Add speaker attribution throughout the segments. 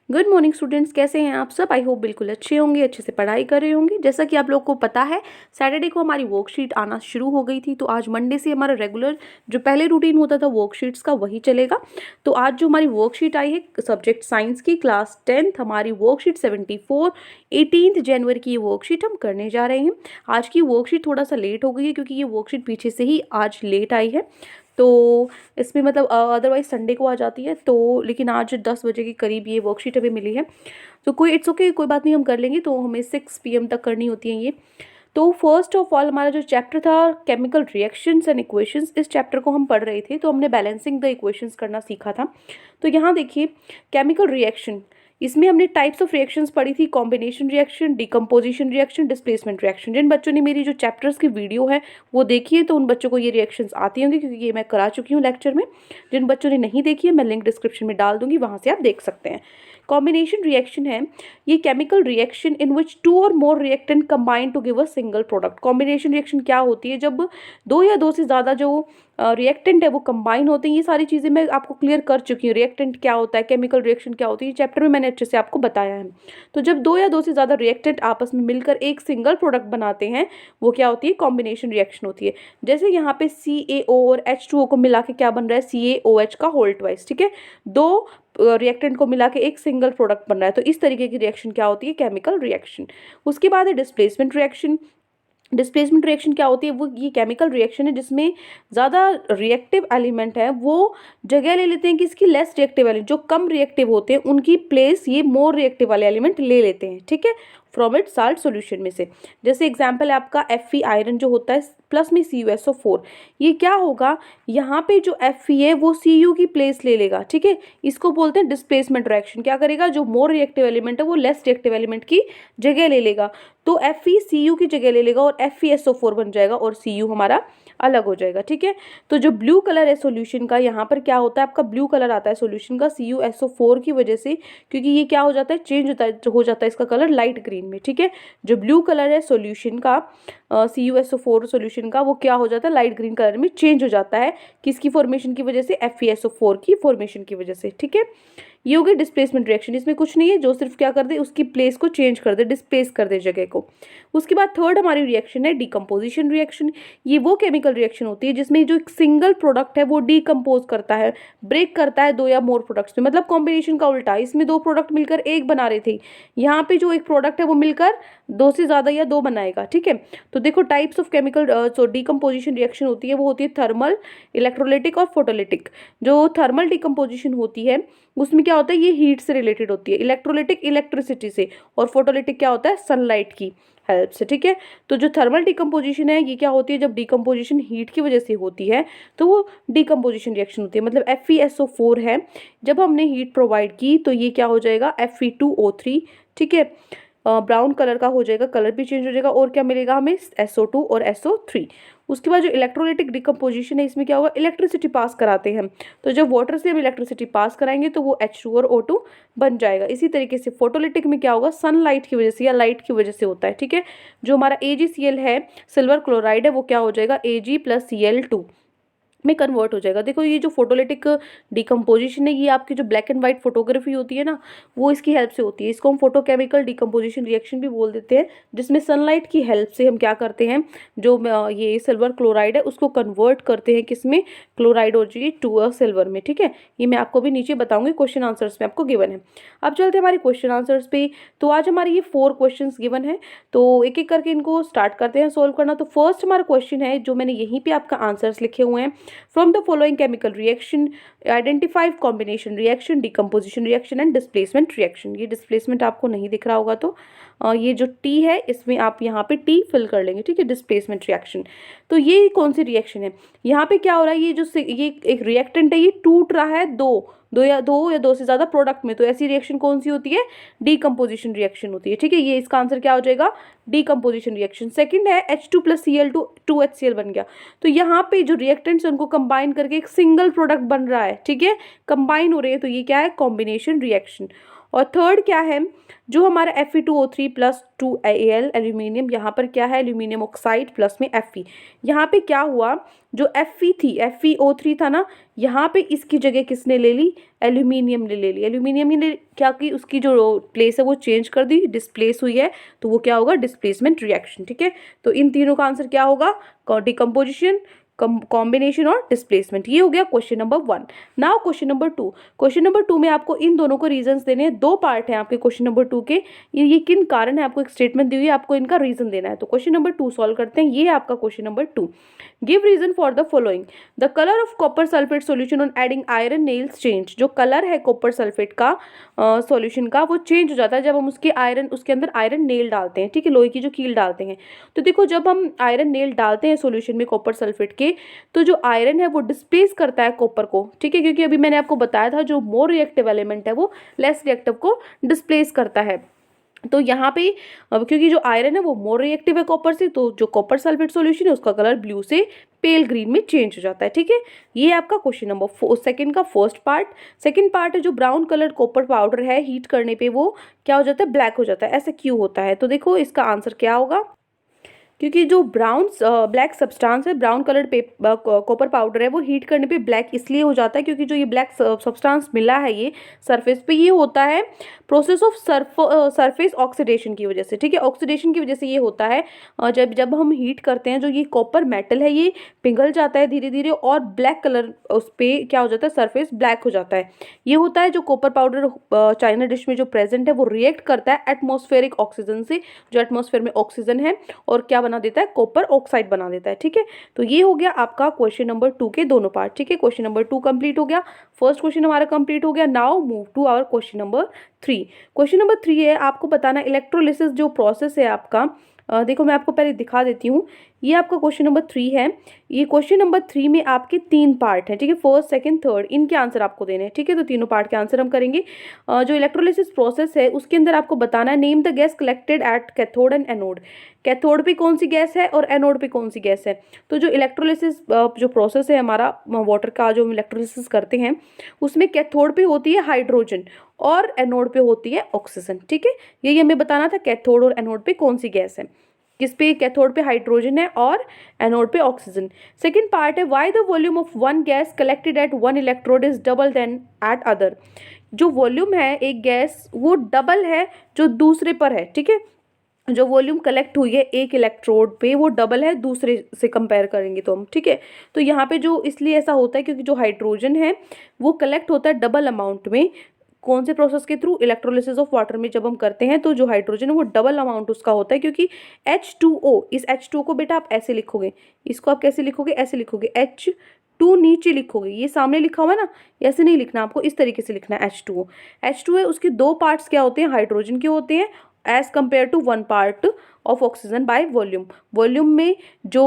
Speaker 1: Good morning students, कैसे हैं आप सब। आई होप बिल्कुल अच्छे होंगे, अच्छे से पढ़ाई कर रहे होंगे। जैसा कि आप लोग को पता है, सैटरडे को हमारी वर्कशीट आना शुरू हो गई थी, तो आज मंडे से हमारा रेगुलर जो पहले रूटीन होता था वर्कशीट्स का वही चलेगा। तो आज जो हमारी वर्कशीट आई है सब्जेक्ट साइंस की क्लास 10th, हमारी वर्कशीट 74 18 जनवरी की ये वर्कशीट हम करने जा रहे हैं। आज की वर्कशीट थोड़ा सा लेट हो गई है क्योंकि ये वर्कशीट पीछे से ही आज लेट आई है, तो इसमें मतलब अदरवाइज संडे को आ जाती है, तो लेकिन आज 10 बजे के करीब ये वर्कशीट अभी मिली है। तो कोई इट्स ओके, कोई बात नहीं, हम कर लेंगे। तो हमें 6 PM तक करनी होती है ये। तो फर्स्ट ऑफ ऑल हमारा जो चैप्टर था केमिकल रिएक्शंस एंड इक्वेशंस, इस चैप्टर को हम पढ़ रहे थे, तो हमने बैलेंसिंग द इक्वेशंस करना सीखा था। तो यहाँ देखिए केमिकल रिएक्शन, इसमें हमने टाइप्स ऑफ रिएक्शंस पढ़ी थी, combination reaction, decomposition reaction, displacement reaction. जिन बच्चों ने मेरी जो चैप्टर्स की वीडियो है वो देखी है तो उन बच्चों को ये रिएक्शंस आती होंगी क्योंकि ये मैं करा चुकी हूँ लेक्चर में। जिन बच्चों ने नहीं देखी है मैं लिंक डिस्क्रिप्शन में डाल दूंगी, वहाँ से आप देख सकते हैं। कॉम्बिनेशन रिएक्शन है ये chemical reaction in which 2 or more reactant combine to give a single product. Combination reaction क्या होती है, जब 2 या 2 से ज़्यादा जो रिएक्टेंट है वो कंबाइन होते हैं। ये सारी चीज़ें मैं आपको क्लियर कर चुकी हूँ, रिएक्टेंट क्या होता है, केमिकल रिएक्शन क्या होती है, चैप्टर में मैंने अच्छे से आपको बताया है। तो जब 2 या 2 से ज़्यादा रिएक्टेंट आपस में मिलकर एक सिंगल प्रोडक्ट बनाते हैं वो क्या होती है, कॉम्बिनेशन रिएक्शन होती है। जैसे यहाँ पे CaO और H2O को मिला के क्या बन रहा है, CaOH का होल ट्वाइस, ठीक है। 2 रिएक्टेंट को मिला के एक सिंगल प्रोडक्ट बन रहा है, तो इस तरीके की रिएक्शन क्या होती है, केमिकल रिएक्शन। उसके बाद है डिस्प्लेसमेंट रिएक्शन। डिस्प्लेसमेंट रिएक्शन क्या होती है, वो ये केमिकल रिएक्शन है जिसमें ज़्यादा रिएक्टिव एलिमेंट है वो जगह ले लेते हैं कि इसकी लेस रिएक्टिव एलिमेंट, जो कम रिएक्टिव होते हैं उनकी प्लेस ये मोर रिएक्टिव वाले एलिमेंट ले लेते हैं, ठीक है, फ्रॉम इट साल्ट सॉल्यूशन में से। जैसे एग्जांपल है आपका Fe आयरन जो होता है प्लस में CuSO4, ये क्या होगा, यहाँ पे जो Fe है वो Cu की प्लेस ले लेगा, ठीक है। इसको बोलते हैं डिस्प्लेसमेंट रिएक्शन। क्या करेगा, जो मोर रिएक्टिव एलिमेंट है वो लेस रिएक्टिव एलिमेंट की जगह ले लेगा, तो Fe Cu की जगह ले लेगा और FeSO4 बन जाएगा और Cu हमारा अलग हो जाएगा, ठीक है। तो जो ब्लू कलर है सॉल्यूशन का, यहाँ पर क्या होता है, आपका ब्लू कलर आता है सॉल्यूशन का CuSO4 की वजह से, क्योंकि ये क्या हो जाता है, चेंज हो जाता है इसका कलर लाइट ग्रीन में, ठीक है। जो ब्लू कलर है सॉल्यूशन का CuSO4 सॉल्यूशन का, वो क्या हो जाता है, लाइट ग्रीन कलर में चेंज हो जाता है, किसकी फॉर्मेशन की वजह से, FeSO4 की फॉर्मेशन की वजह से, ठीक है। ये हो गई डिस्प्लेसमेंट रिएक्शन। इसमें कुछ नहीं है, जो सिर्फ क्या कर दे, उसकी प्लेस को चेंज कर दे, डिस्प्लेस कर दे जगह को। उसके बाद थर्ड हमारी रिएक्शन है डिकम्पोजिशन रिएक्शन। ये वो केमिकल रिएक्शन होती है जिसमें जो एक सिंगल प्रोडक्ट है वो डिकम्पोज करता है, ब्रेक करता है 2 या मोर प्रोडक्ट्स में। मतलब कॉम्बिनेशन का उल्टा, इसमें 2 प्रोडक्ट मिलकर एक बना रहे थे, यहाँ पे जो एक प्रोडक्ट है वो मिलकर 2 से ज़्यादा या 2 बनाएगा, ठीक है। तो देखो types of chemical decomposition reaction होती है, वो होती है थर्मल, इलेक्ट्रोलिटिक और फोटोलिटिक। जो थर्मल डिकम्पोजिशन होती है उसमें क्या होता है, ये हीट से रिलेटेड होती है, इलेक्ट्रोलिटिक इलेक्ट्रिसिटी से, और फोटोलिटिक क्या होता है, सनलाइट की हेल्प से, ठीक है। तो जो थर्मल डिकम्पोजिशन है ये क्या होती है, जब डिकम्पोजिशन हीट की वजह से होती है तो वो डिकम्पोजिशन रिएक्शन होती है। मतलब FeSO4 है, जब हमने हीट प्रोवाइड की तो ये क्या हो जाएगा, Fe2O3, ठीक है, ब्राउन कलर का हो जाएगा, कलर भी चेंज हो जाएगा, और क्या मिलेगा हमें, SO2 और SO3। उसके बाद जो इलेक्ट्रोलाइटिक डिकम्पोजिशन है, इसमें क्या होगा, इलेक्ट्रिसिटी पास कराते हैं, तो जब वाटर से हम इलेक्ट्रिसिटी पास कराएंगे तो वो H2 और O2 बन जाएगा। इसी तरीके से फोटोलिटिक में क्या होगा, सनलाइट की वजह से या लाइट की वजह से होता है, ठीक है। जो हमारा AgCl है, सिल्वर क्लोराइड है, वो क्या हो जाएगा, Ag+Cl2 में कन्वर्ट हो जाएगा। देखो ये जो फोटोलिटिक डिकम्पोजिशन है, ये आपकी जो ब्लैक एंड वाइट फोटोग्राफी होती है ना, वो इसकी हेल्प से होती है। इसको हम फोटोकेमिकल डिकम्पोजिशन रिएक्शन भी बोल देते हैं, जिसमें सनलाइट की हेल्प से हम क्या करते हैं, जो ये सिल्वर क्लोराइड है उसको कन्वर्ट करते हैं किसमें, क्लोराइड हो जाएगी टू अ सिल्वर में, ठीक है। ये मैं आपको भी नीचे बताऊंगी, क्वेश्चन आंसर्स में आपको गिवन है। अब चलते हैं हमारे क्वेश्चन आंसर्स पे। तो आज हमारे ये 4 क्वेश्चन गिवन है, तो एक एक करके इनको स्टार्ट करते हैं सोल्व करना। तो फर्स्ट हमारा क्वेश्चन है, जो मैंने यहीं पे आपका आंसर्स लिखे हुए हैं, from the following chemical reaction identify combination reaction, decomposition reaction and displacement reaction। ये displacement आपको नहीं दिख रहा होगा तो ये जो T है इसमें आप यहाँ पे T फिल कर लेंगे, ठीक है, डिस्प्लेसमेंट रिएक्शन। तो ये कौन सी रिएक्शन है, यहाँ पे क्या हो रहा है, ये एक रिएक्टेंट है, ये टूट रहा है दो या दो से ज़्यादा प्रोडक्ट में, तो ऐसी रिएक्शन कौन सी होती है, डिकम्पोजिशन रिएक्शन होती है, ठीक है। ये इसका आंसर क्या हो जाएगा, डिकम्पोजिशन रिएक्शन। सेकंड है H2+Cl2 2HCl बन गया, तो यहाँ पे जो रिएक्टेंट्स उनको कंबाइन करके एक सिंगल प्रोडक्ट बन रहा है, ठीक है, कंबाइन हो रहे हैं, तो ये क्या है, कॉम्बिनेशन रिएक्शन। और थर्ड क्या है, जो हमारा Fe2O3 प्लस 2Al एल्यूमिनियम, यहाँ पर क्या है एल्यूमिनियम ऑक्साइड प्लस में Fe। यहाँ पे क्या हुआ, जो Fe थी FeO3 था ना, यहाँ पे इसकी जगह किसने ले ली, एल्यूमिनियम ने ले ली। एल्यूमिनियम ने क्या की, उसकी जो प्लेस है वो चेंज कर दी, डिस्प्लेस हुई है, तो वो क्या होगा, डिस्प्लेसमेंट रिएक्शन। ठीक है, तो इन तीनों का आंसर क्या होगा, डिकम्पोजिशन, कॉम्बिनेशन और डिस्प्लेसमेंट। ये हो गया question number 1। Now question number 2। Question number 2 में आपको इन दोनों को रीजंस देने हैं। दो पार्ट हैं आपके क्वेश्चन नंबर 2 के, ये किन कारण है, आपको एक स्टेटमेंट दी हुई है, आपको इनका रीजन देना है। तो क्वेश्चन नंबर 2 सॉल्व करते हैं। ये है आपका question number 2। Give reason for the following. The colour of copper sulphate solution on adding iron nails change. जो कलर है कॉपर सल्फेट का सॉल्यूशन का, वो चेंज हो जाता है जब हम उसके अंदर आयरन नेल डालते हैं। ठीक है, लोहे की जो कील डालते हैं। तो देखो, जब हम आयरन नेल डालते हैं सॉल्यूशन में कॉपर सल्फेट के, तो जो आयरन है वो डिस्प्लेस करता है कॉपर को। ठीक है, क्योंकि अभी मैंने आपको बताया था जो मोर रिएक्टिव एलिमेंट है वो लेस रिएक्टिव को डिस्प्लेस करता है। तो यहाँ पे अब क्योंकि जो आयरन है वो मोर रिएक्टिव है कॉपर से, तो जो कॉपर सल्फेट सॉल्यूशन है उसका कलर ब्लू से पेल ग्रीन में चेंज हो जाता है। ठीक है, ये आपका क्वेश्चन नंबर सेकंड का फर्स्ट पार्ट। सेकंड पार्ट है, जो ब्राउन कलर कॉपर पाउडर है हीट करने पे वो क्या हो जाता है, ब्लैक हो जाता है। ऐसा क्यों होता है, तो देखो इसका आंसर क्या होगा, क्योंकि जो ब्लैक सब्सटेंस है, ब्राउन कलर्ड कॉपर पाउडर है, वो हीट करने पे ब्लैक इसलिए हो जाता है क्योंकि जो ये ब्लैक सब्सटेंस मिला है ये सरफेस पे, ये होता है प्रोसेस ऑफ सरफेस ऑक्सीडेशन की वजह से। ठीक है, ऑक्सीडेशन की वजह से ये होता है। जब हम हीट करते हैं, जो ये कॉपर मेटल है ये पिघल जाता है धीरे धीरे, और ब्लैक कलर उस पर क्या हो जाता है, सरफेस ब्लैक हो जाता है। ये होता है जो कॉपर पाउडर चाइना डिश में जो प्रेजेंट है वो रिएक्ट करता है एटमॉस्फेरिक ऑक्सीजन से, जो एटमॉस्फेयर में ऑक्सीजन है, और क्या बना देता है, कॉपर ऑक्साइड बना देता है। ठीक है, तो ये हो गया आपका क्वेश्चन नंबर 2 के दोनों पार्ट। ठीक है, क्वेश्चन नंबर 2 कंप्लीट हो गया, फर्स्ट क्वेश्चन हमारा कंप्लीट हो गया। Now move to our question number 3। Question number 3 है, आपको बताना इलेक्ट्रोलिसिस जो प्रोसेस है आपका, देखो मैं आपको पहले दिखा देती हूँ। ये आपका क्वेश्चन नंबर 3 है। ये क्वेश्चन नंबर 3 में आपके 3 पार्ट हैं। ठीक है, फर्स्ट सेकंड थर्ड, इनके आंसर आपको देने हैं। ठीक है, तो तीनों पार्ट के आंसर हम करेंगे। जो इलेक्ट्रोलिसिस प्रोसेस है उसके अंदर आपको बताना है, name the gas collected at cathode and anode. Cathode पे कौन सी गैस है और एनोड पे कौन सी गैस है। तो जो इलेक्ट्रोलिसिस जो प्रोसेस है हमारा वाटर का, जो हम इलेक्ट्रोलिसिस करते हैं, उसमें कैथोड पे होती है हाइड्रोजन और एनोड पे होती है ऑक्सीजन। ठीक है, यही हमें बताना था, कैथोड और एनोड पे कौन सी गैस है। किस पे, कैथोड पे हाइड्रोजन है और एनोड पे ऑक्सीजन। सेकंड पार्ट है, why the volume of one gas collected at one electrode is double than at other. जो वॉल्यूम है एक गैस वो डबल है जो दूसरे पर है। ठीक है, जो वॉल्यूम कलेक्ट हुई है एक इलेक्ट्रोड पे वो डबल है दूसरे से कंपेयर करेंगे तो हम। ठीक है, तो यहाँ पे जो इसलिए ऐसा होता है क्योंकि जो हाइड्रोजन है वो कलेक्ट होता है डबल अमाउंट में। कौन से प्रोसेस के थ्रू, इलेक्ट्रोलिसिस ऑफ वाटर में जब हम करते हैं तो जो हाइड्रोजन है वो डबल अमाउंट उसका होता है, क्योंकि H2O, इस H2O को बेटा आप ऐसे लिखोगे, इसको आप कैसे लिखोगे, ऐसे लिखोगे, H2 नीचे लिखोगे, ये सामने लिखा हुआ है ना, ऐसे नहीं लिखना, आपको इस तरीके से लिखना है H2O। H2 है, उसके दो पार्ट्स क्या होते हैं, हाइड्रोजन के होते हैं, as compare to one part of oxygen by volume. Volume में जो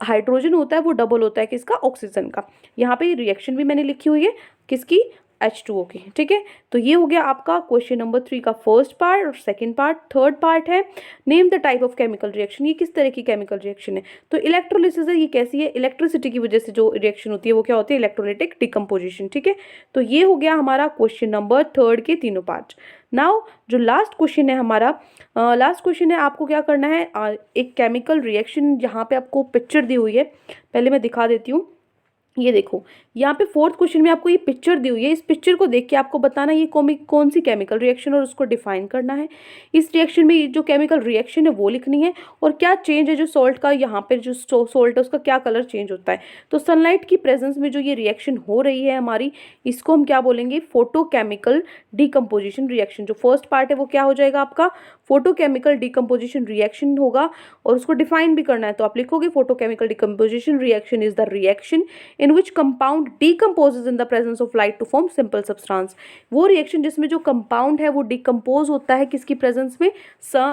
Speaker 1: हाइड्रोजन होता है वो डबल होता है किसका, ऑक्सीजन का। यहाँ पे रिएक्शन भी मैंने लिखी हुई है किसकी, H2O की। ठीक है, तो ये हो गया आपका क्वेश्चन नंबर 3 का फर्स्ट पार्ट। और सेकंड पार्ट, थर्ड पार्ट है, name the type of chemical reaction. ये किस तरह की केमिकल रिएक्शन है, तो इलेक्ट्रोलिसिस है। ये कैसी है, इलेक्ट्रिसिटी की वजह से जो रिएक्शन होती है वो क्या होती है, इलेक्ट्रोलाइटिक डिकम्पोजिशन। ठीक है, तो ये हो गया हमारा क्वेश्चन नंबर 3 के तीनों पार्ट। नाउ जो लास्ट क्वेश्चन है हमारा, लास्ट क्वेश्चन है, आपको क्या करना है, एक केमिकल रिएक्शन यहाँ पे आपको पिक्चर दी हुई है, पहले मैं दिखा देती हूँ। ये देखो, यहाँ पे फोर्थ क्वेश्चन में आपको ये पिक्चर दी हुई है, इस पिक्चर को देख के आपको बताना ये कौन सी केमिकल रिएक्शन, और उसको डिफाइन करना है। इस रिएक्शन में जो केमिकल रिएक्शन है वो लिखनी है, और क्या चेंज है जो सॉल्ट का, यहाँ पे जो सॉल्ट है उसका क्या कलर चेंज होता है। तो सनलाइट की प्रेजेंस में जो ये रिएक्शन हो रही है हमारी, इसको हम क्या बोलेंगे, फोटोकेमिकल डिकम्पोजिशन रिएक्शन। जो फर्स्ट पार्ट है वो क्या हो जाएगा आपका, फोटोकेमिकल डिकम्पोजिशन रिएक्शन होगा, और उसको डिफाइन भी करना है। तो आप लिखोगे photochemical decomposition reaction is the reaction in which compound decomposes in the presence of light to form simple substance। वो रिएक्शन जिसमें जो कंपाउंड है वो डिकम्पोज होता है किसकी प्रेजेंस में,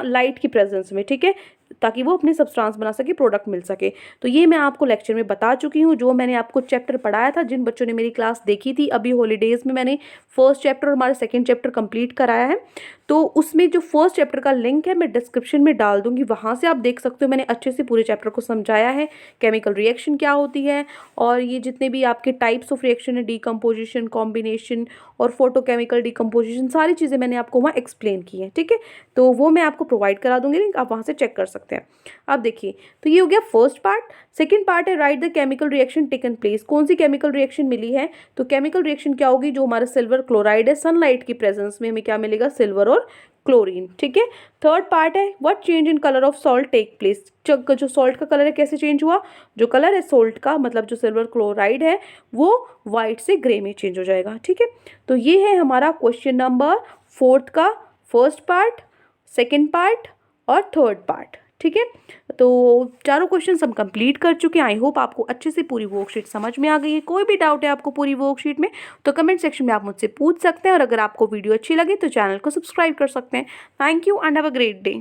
Speaker 1: लाइट की प्रेजेंस में। ठीक है, ताकि वो अपने सब्सटेंस बना सके, प्रोडक्ट मिल सके। तो ये मैं आपको लेक्चर में बता चुकी हूँ, जो मैंने आपको चैप्टर पढ़ाया था। जिन बच्चों ने मेरी क्लास देखी थी अभी हॉलीडेज़ में, मैंने फर्स्ट चैप्टर और हमारा सेकंड चैप्टर कंप्लीट कराया है। तो उसमें जो फर्स्ट चैप्टर का लिंक है मैं डिस्क्रिप्शन में डाल दूंगी, वहाँ से आप देख सकते हो। मैंने अच्छे से पूरे चैप्टर को समझाया है, केमिकल रिएक्शन क्या होती है और ये जितने भी आपके टाइप्स ऑफ रिएक्शन है, डीकम्पोजिशन, कॉम्बिनेशन और फोटोकेमिकल डीकम्पोजिशन, सारी चीज़ें मैंने आपको वहाँ एक्सप्लेन की हैं, ठीक है। तो वो मैं आपको प्रोवाइड करा दूंगी लिंक, आप वहाँ से चेक कर सकते हैं। अब देखिए, तो ये हो गया फर्स्ट पार्ट। सेकेंड पार्ट है right the chemical reaction taken place. कौन सी केमिकल रिएक्शन मिली है? तो केमिकल रिएक्शन क्या होगी, जो हमारा सिल्वर क्लोराइड है, सनलाइट की प्रेजेंस में हमें क्या मिलेगा, सिल्वर और क्लोरीन, ठीक है। थर्ड पार्ट है what change in colour of salt take place. जो सॉल्ट का कलर है कैसे चेंज हुआ, जो कलर है सॉल्ट का, मतलब जो सिल्वर क्लोराइड है वो वाइट से ग्रे में चेंज हो जाएगा, ठीक है। तो ये है हमारा क्वेश्चन नंबर 4 का फर्स्ट पार्ट, सेकेंड पार्ट और थर्ड पार्ट, ठीक है। तो चारों क्वेश्चन हम कंप्लीट कर चुके हैं। आई होप आपको अच्छे से पूरी वर्कशीट समझ में आ गई है। कोई भी डाउट है आपको पूरी वर्कशीट में तो कमेंट सेक्शन में आप मुझसे पूछ सकते हैं, और अगर आपको वीडियो अच्छी लगे तो चैनल को सब्सक्राइब कर सकते हैं। Thank you and have a great day.